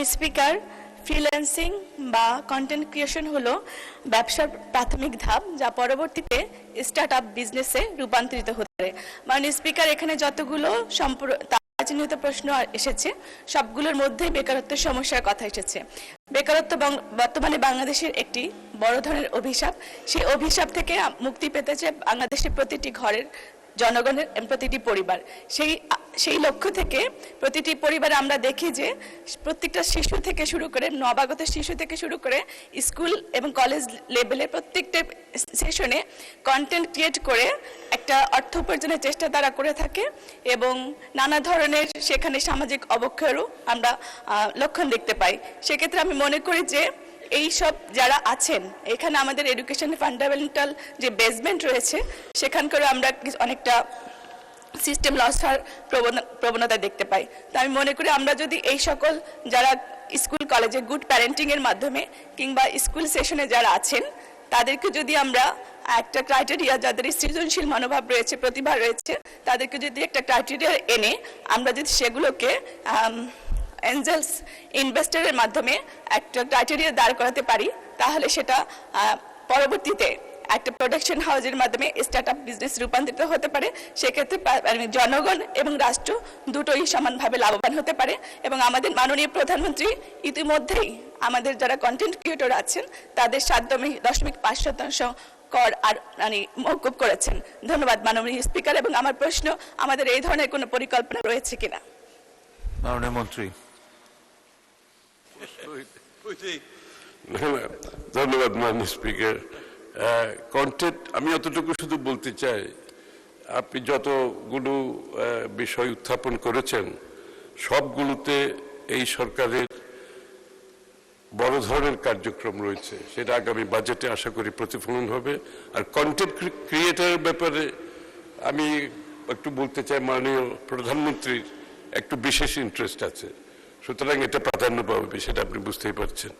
মাননীয় speaker, freelancing বা content creation হলো ব্যবসার প্রাথমিক ধাপ, যা পরবর্তীতে স্টার্ট আপ বিজনেসে রূপান্তরিত হতে পারে। মাননীয় স্পিকার, এখানে যতগুলো চিহ্নিত প্রশ্ন এসেছে সবগুলোর মধ্যেই বেকারত্বের সমস্যার কথা এসেছে। বেকারত্ব বর্তমানে বাংলাদেশের একটি বড় ধরনের অভিশাপ। সেই অভিশাপ থেকে মুক্তি পেতে চায় বাংলাদেশের প্রতিটি ঘরের জনগণের প্রতিটি পরিবার। সেই লক্ষ্য থেকে প্রতিটি পরিবারে আমরা দেখি যে প্রত্যেকটা শিশু থেকে শুরু করে নবাগত শিশু থেকে শুরু করে স্কুল এবং কলেজ লেভেলে প্রত্যেকটা সেশনে কন্টেন্ট ক্রিয়েট করে একটা অর্থ উপার্জনের চেষ্টা তারা করে থাকে এবং নানা ধরনের সেখানে সামাজিক অবক্ষয়েরও আমরা লক্ষণ দেখতে পাই। সেক্ষেত্রে আমি মনে করি যে এই সব যারা আছেন এখানে আমাদের এডুকেশনের ফান্ডামেন্টাল যে বেসমেন্ট রয়েছে সেখানকার আমরা অনেকটা সিস্টেম লস হওয়ার প্রবণতা দেখতে পাই। তো আমি মনে করি আমরা যদি এই সকল যারা স্কুল কলেজে গুড প্যারেন্টিং এর মাধ্যমে কিংবা স্কুল সেশনে যারা আছেন তাদেরকে যদি আমরা একটা ক্রাইটেরিয়া, যাদের সৃজনশীল মনোভাব রয়েছে, প্রতিভা রয়েছে, তাদেরকে যদি একটা ক্রাইটেরিয়া এনে আমরা যদি সেগুলোকে এঞ্জেলস ইনভেস্টরের মাধ্যমে একটা ক্রাইটেরিয়া দাঁড় করাতে পারি তাহলে সেটা পরবর্তীতে একটা প্রোডাকশন হাউসের মাধ্যমে স্টার্ট আপ বিজনেস রূপান্তরিত হতে পারে। সেক্ষেত্রে জনগণ এবং রাষ্ট্র দুটোই সমানভাবে লাভবান হতে পারে। এবং আমাদের মাননীয় প্রধানমন্ত্রী ইতিমধ্যেই আমাদের যারা কন্টেন্ট ক্রিয়েটর আছেন তাদের 7.5% কর আর মওকুফ করেছেন। ধন্যবাদ মাননীয় স্পিকার। এবং আমার প্রশ্ন, আমাদের এই ধরনের কোনো পরিকল্পনা রয়েছে কিনা? মাননীয় মন্ত্রী। ধন্যবাদ মাননীয় স্পিকার। কন্টেন্ট আমি অতটুকু শুধু বলতে চাই, আপনি যতগুলো বিষয় উত্থাপন করেছেন সবগুলোতে এই সরকারের বড় ধরনের কার্যক্রম রয়েছে, সেটা আগামী বাজেটে আশা করি প্রতিফলন হবে। আর কন্টেন্ট ক্রিয়েটারের ব্যাপারে আমি একটু বলতে চাই, মাননীয় প্রধানমন্ত্রীর একটু বিশেষ ইন্টারেস্ট আছে, সুতরাং এটা প্রাধান্য পাবে সেটা আপনি বুঝতেই পারছেন।